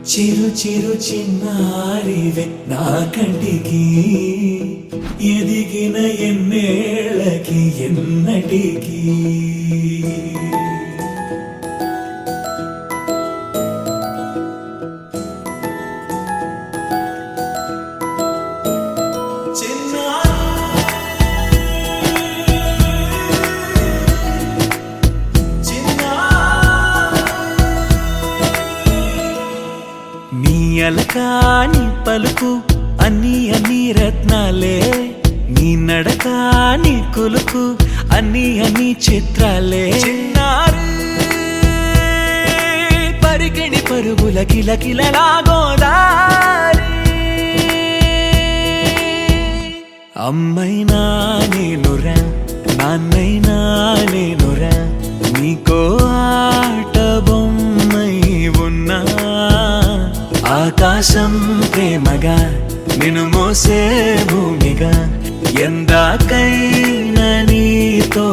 చిరు చిరు చిన్నారివే నా కంటికి ఎదిగిన ఎన్నేళ్ళకి ఎన్నటికి అలకాని పలుకు అన్ని అన్ని రత్నాలే నీ నడక నీ కులుకు అన్ని అన్ని చిత్రాలే చిన్నారు పరికిణి పరుగుల కిలకిలలా గోదారి అమ్మైనా నేనురా నాన్నైనా నేనురా నీకో ఆట బొమ్మై ఉన్నా ఆకాశం ప్రేమగా నిన్ను మోసే భూమిగా ఎందాకైనా నీతో